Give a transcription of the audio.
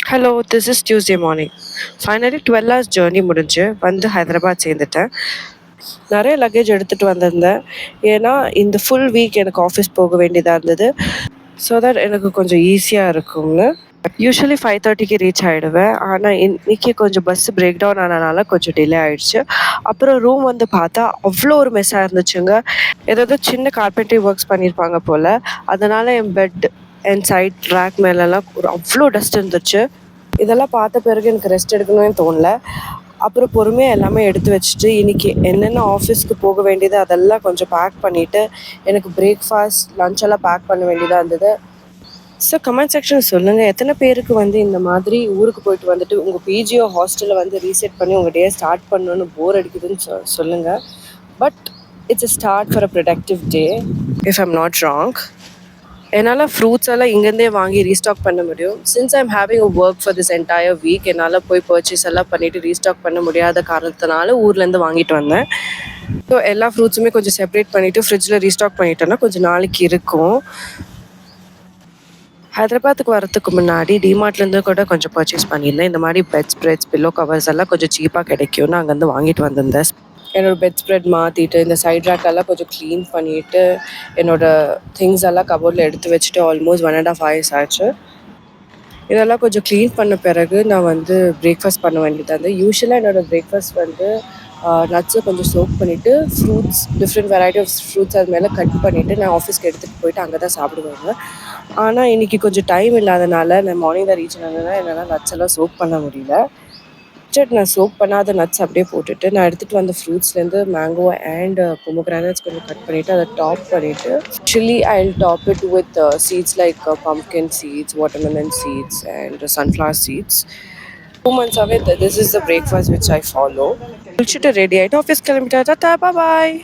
Hello, this is Tuesday morning. Finally 12 hours journey முடிஞ்சு வந்து ஹைதராபாத் சேர்ந்துட்டேன். நிறைய லக்கேஜ் எடுத்துகிட்டு வந்திருந்தேன். ஏன்னா இந்த ஃபுல் வீக் எனக்கு ஆஃபீஸ் போக வேண்டியதாக இருந்தது. ஸோ தட் எனக்கு கொஞ்சம் ஈஸியாக இருக்கும்னு. யூஸ்வலி 5:30க்கு ரீச் ஆகிடுவேன். ஆனால் இன்னைக்கு கொஞ்சம் பஸ்ஸு பிரேக் டவுன் ஆனனால கொஞ்சம் டிலே ஆகிடுச்சு. அப்புறம் ரூம் வந்து பார்த்தா அவ்வளோ ஒரு மெஸ்ஸாக இருந்துச்சுங்க. ஏதாவது சின்ன கார்பெண்ட்ரி ஒர்க்ஸ் பண்ணியிருப்பாங்க போல். அதனால் என் பெட் என் சைட் ரேக் மேலெல்லாம் ஒரு அவ்வளோ டஸ்ட் இருந்துச்சு. இதெல்லாம் பார்த்த பிறகு எனக்கு ரெஸ்ட் எடுக்கணும்னு தோணல. அப்புறம் பொறுமையாக எல்லாமே எடுத்து வச்சுட்டு இன்றைக்கி என்னென்ன ஆஃபீஸ்க்கு போக வேண்டியது அதெல்லாம் கொஞ்சம் பேக் பண்ணிவிட்டு எனக்கு பிரேக்ஃபாஸ்ட் லஞ்செல்லாம் பேக் பண்ண வேண்டியதாக இருந்தது. ஸோ கமெண்ட் செக்ஷன் சொல்லுங்கள், எத்தனை பேருக்கு வந்து இந்த மாதிரி ஊருக்கு போயிட்டு வந்துட்டு உங்கள் பிஜிஓ ஹாஸ்டலில் வந்து ரீசெட் பண்ணி உங்கள் டே ஸ்டார்ட் பண்ணணுன்னு போர் அடிக்குதுன்னு சொல்லுங்கள். But it's a start for a productive day if I'm not wrong. என்னால் ஃப்ரூட்ஸ் எல்லாம் இங்கேருந்தே வாங்கி ரீஸ்டாக் பண்ண முடியும். Since I'm having a work for this entire week, என்னால் போய் பர்ச்சேஸ் எல்லாம் பண்ணிவிட்டு ரீஸ்டாக் பண்ண முடியாத காரணத்தினால ஊர்லேருந்து வாங்கிட்டு வந்தேன். ஸோ எல்லா ஃப்ரூட்ஸுமே கொஞ்சம் செப்பரேட் பண்ணிவிட்டு ஃப்ரிட்ஜில் ரீஸ்டாக் பண்ணிட்டோன்னா கொஞ்சம் நாளைக்கு இருக்கும். ஹைதராபாத்துக்கு வரத்துக்கு முன்னாடி டிமார்ட்லேருந்து கூட கொஞ்சம் பர்ச்சேஸ் பண்ணியிருந்தேன். இந்த மாதிரி பெட் ஸ்ப்ரெட்ஸ், பில்லோ கவர்ஸ் எல்லாம் கொஞ்சம் சீப்பாக கிடைக்கும்னு அங்கேருந்து வாங்கிட்டு வந்திருந்தேன். என்னோடய பெட் ஸ்ப்ரெட் மாற்றிட்டு இந்த சைட் ரேக்கெல்லாம் கொஞ்சம் க்ளீன் பண்ணிவிட்டு என்னோடய திங்ஸ் எல்லாம் கபோர்டில் எடுத்து வச்சுட்டு ஆல்மோஸ்ட் 1.5 hours ஆச்சு. இதெல்லாம் கொஞ்சம் க்ளீன் பண்ண பிறகு நான் வந்து பிரேக்ஃபாஸ்ட் பண்ண வேண்டியதாக இருந்தது. யூஸ்வலாக என்னோடய பிரேக்ஃபாஸ்ட் வந்து நட்ஸை கொஞ்சம் சோக் பண்ணிவிட்டு fruits, different variety of fruits அது மேலே கட் பண்ணிவிட்டு நான் ஆஃபீஸ்க்கு எடுத்துகிட்டு போயிட்டு அங்கே தான் சாப்பிடுவாங்க. ஆனால் இன்றைக்கி கொஞ்சம் டைம் இல்லாதனால நான் மார்னிங் தான் ரீச் ஆனதுனால என்னால் நட்ஸ் எல்லாம் சோக் பண்ண முடியல. நான் சோக் பண்ணாத நட்ஸ் அப்படியே போட்டுட்டு நான் எடுத்துகிட்டு வந்த ஃப்ரூட்ஸ்லேருந்து மேங்கோ அண்ட் பொமோகிரானட்ஸ் கொஞ்சம் கட் பண்ணிவிட்டு அதை டாப் பண்ணிவிட்டு actually I will top it with seeds like pumpkin seeds, watermelon seeds and sunflower seeds. 2 months away, this is the breakfast which I follow. குளிச்சுட்டு ரெடி ஆகிட்டு ஆஃபீஸ் கிளம்பிட்டா. டாடா, பாய்.